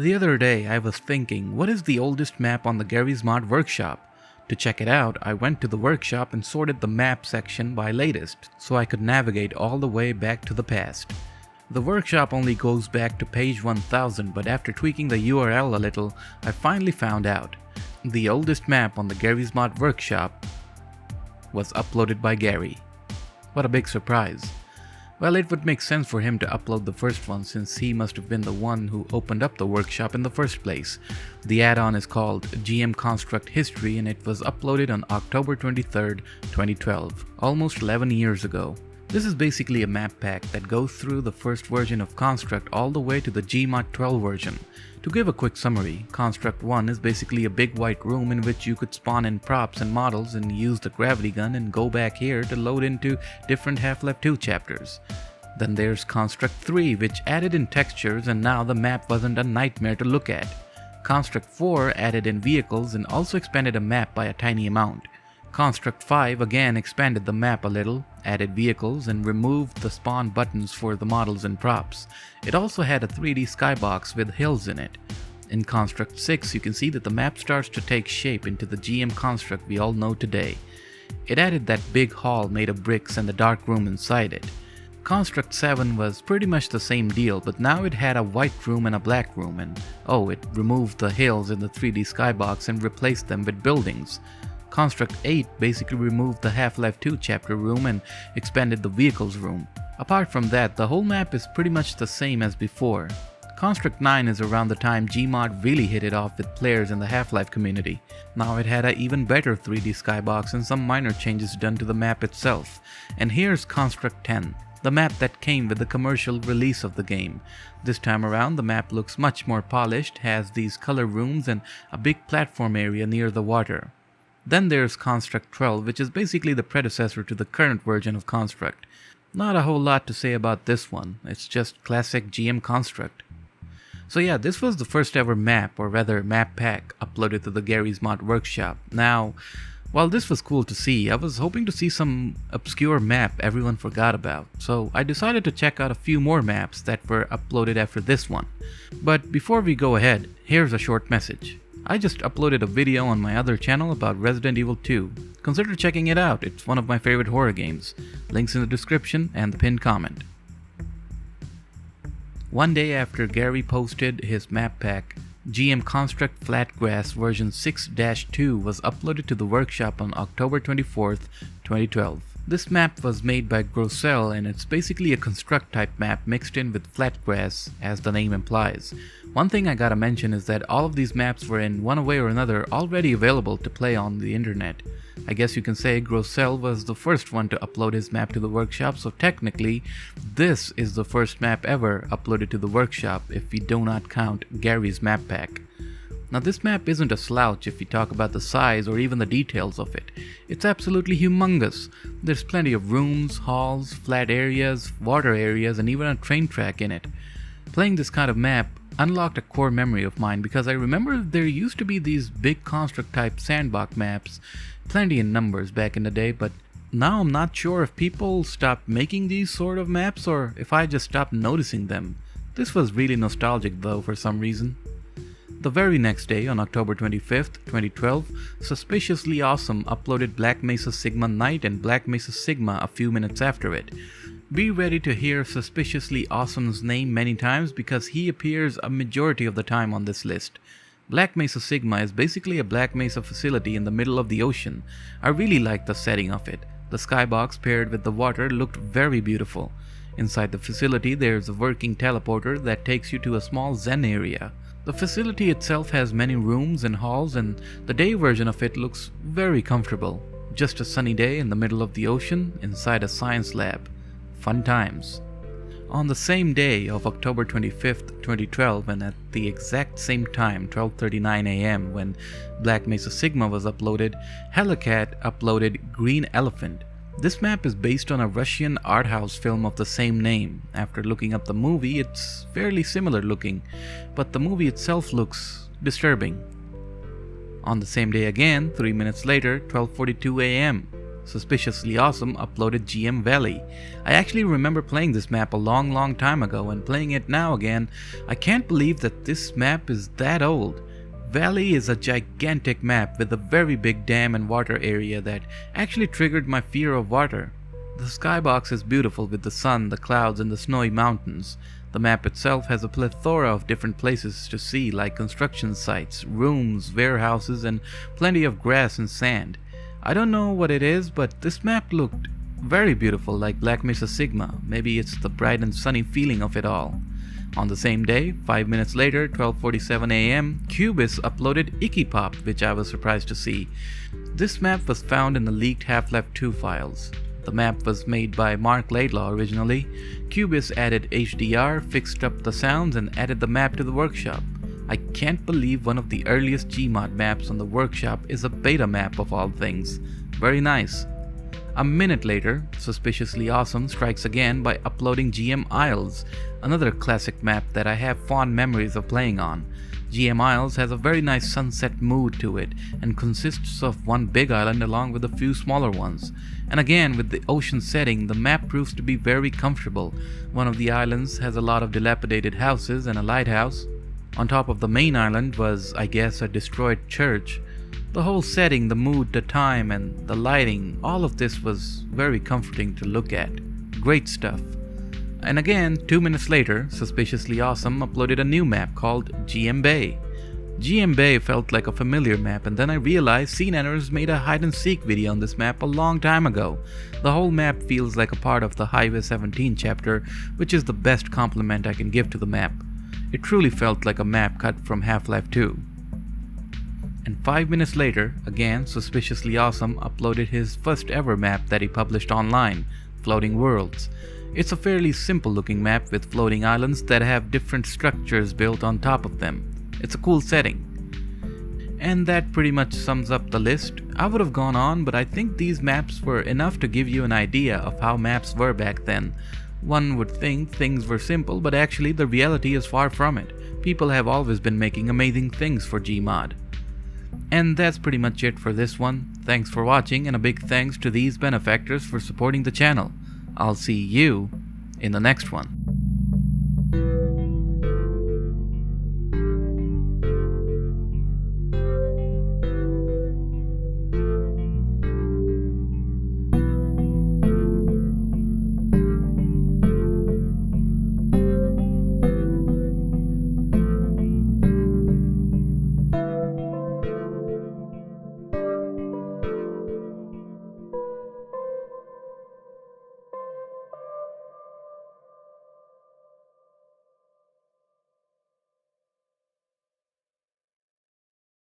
The other day I was thinking, what is the oldest map on the Garry's Mod workshop? To check it out, I went to the workshop and sorted the map section by latest, so I could navigate all the way back to the past. The workshop only goes back to page 1000, but after tweaking the URL a little, I finally found out. The oldest map on the Garry's Mod workshop was uploaded by Garry. What a big surprise. Well, it would make sense for him to upload the first one since he must have been the one who opened up the workshop in the first place. The add-on is called GM Construct History and it was uploaded on October 23rd, 2012, almost 11 years ago. This is basically a map pack that goes through the first version of Construct all the way to the GMod 12 version. To give a quick summary, Construct 1 is basically a big white room in which you could spawn in props and models and use the gravity gun and go back here to load into different Half-Life 2 chapters. Then there's Construct 3, which added in textures and now the map wasn't a nightmare to look at. Construct 4 added in vehicles and also expanded a map by a tiny amount. Construct 5 again expanded the map a little, added vehicles, and removed the spawn buttons for the models and props. It also had a 3D skybox with hills in it. In Construct 6 you can see that the map starts to take shape into the GM construct we all know today. It added that big hall made of bricks and the dark room inside it. Construct 7 was pretty much the same deal, but now it had a white room and a black room, and it removed the hills in the 3D skybox and replaced them with buildings. Construct 8 basically removed the Half-Life 2 chapter room and expanded the vehicles room. Apart from that, the whole map is pretty much the same as before. Construct 9 is around the time GMod really hit it off with players in the Half-Life community. Now it had an even better 3D skybox and some minor changes done to the map itself. And here's Construct 10, the map that came with the commercial release of the game. This time around the map looks much more polished, has these color rooms and a big platform area near the water. Then there's Construct 12, which is basically the predecessor to the current version of Construct. Not a whole lot to say about this one, it's just classic GM Construct. So yeah, this was the first ever map, or rather map pack, uploaded to the Garry's Mod workshop. Now, while this was cool to see, I was hoping to see some obscure map everyone forgot about, so I decided to check out a few more maps that were uploaded after this one. But before we go ahead, here's a short message. I just uploaded a video on my other channel about Resident Evil 2. Consider checking it out, it's one of my favorite horror games. Links in the description and the pinned comment. One day after Garry posted his map pack, GM Construct Flatgrass version 6-2 was uploaded to the workshop on October 24th, 2012. This map was made by Grossell and it's basically a construct type map mixed in with flatgrass, as the name implies. One thing I gotta mention is that all of these maps were in one way or another already available to play on the internet. I guess you can say Grossell was the first one to upload his map to the workshop, so technically this is the first map ever uploaded to the workshop if we do not count Garry's map pack. Now this map isn't a slouch if we talk about the size or even the details of it. It's absolutely humongous. There's plenty of rooms, halls, flat areas, water areas, and even a train track in it. Playing this kind of map unlocked a core memory of mine because I remember there used to be these big construct type sandbox maps, plenty in numbers back in the day, but now I'm not sure if people stopped making these sort of maps or if I just stopped noticing them. This was really nostalgic though for some reason. The very next day, on October 25th, 2012, Suspiciously Awesome uploaded Black Mesa Sigma Night and Black Mesa Sigma a few minutes after it. Be ready to hear Suspiciously Awesome's name many times because he appears a majority of the time on this list. Black Mesa Sigma is basically a Black Mesa facility in the middle of the ocean. I really liked the setting of it. The skybox paired with the water looked very beautiful. Inside the facility there's a working teleporter that takes you to a small zen area. The facility itself has many rooms and halls and the day version of it looks very comfortable. Just a sunny day in the middle of the ocean inside a science lab. Fun times. On the same day of October 25th, 2012 and at the exact same time 12:39 AM when Black Mesa Sigma was uploaded, Helicat uploaded Green Elephant. This map is based on a Russian art house film of the same name. After looking up the movie, it's fairly similar looking, but the movie itself looks disturbing. On the same day again, 3 minutes later, 12:42 AM, Suspiciously Awesome uploaded GM Valley. I actually remember playing this map a long time ago, and playing it now again, I can't believe that this map is that old. Valley is a gigantic map with a very big dam and water area that actually triggered my fear of water. The skybox is beautiful with the sun, the clouds, and the snowy mountains. The map itself has a plethora of different places to see, like construction sites, rooms, warehouses, and plenty of grass and sand. I don't know what it is, but this map looked very beautiful, like Black Mesa Sigma. Maybe it's the bright and sunny feeling of it all. On the same day, 5 minutes later, 12:47 AM, Cubis uploaded Ickypop, which I was surprised to see. This map was found in the leaked Half-Life 2 files. The map was made by Mark Laidlaw originally. Cubis added HDR, fixed up the sounds, and added the map to the workshop. I can't believe one of the earliest GMod maps on the workshop is a beta map of all things. Very nice. A minute later, Suspiciously Awesome strikes again by uploading GM Isles, another classic map that I have fond memories of playing on. GM Isles has a very nice sunset mood to it and consists of one big island along with a few smaller ones. And again, with the ocean setting, the map proves to be very comfortable. One of the islands has a lot of dilapidated houses and a lighthouse. On top of the main island was, I guess, a destroyed church. The whole setting, the mood, the time, and the lighting, all of this was very comforting to look at. Great stuff. And again, 2 minutes later, Suspiciously Awesome uploaded a new map called GM Bay. GM Bay felt like a familiar map, and then I realized CNNers made a hide-and-seek video on this map a long time ago. The whole map feels like a part of the Highway 17 chapter, which is the best compliment I can give to the map. It truly felt like a map cut from Half-Life 2. And 5 minutes later, again, Suspiciously Awesome uploaded his first ever map that he published online, Floating Worlds. It's a fairly simple looking map with floating islands that have different structures built on top of them. It's a cool setting. And that pretty much sums up the list. I would have gone on, but I think these maps were enough to give you an idea of how maps were back then. One would think things were simple, but actually the reality is far from it. People have always been making amazing things for GMod. And that's pretty much it for this one. Thanks for watching, and a big thanks to these benefactors for supporting the channel. I'll see you in the next one.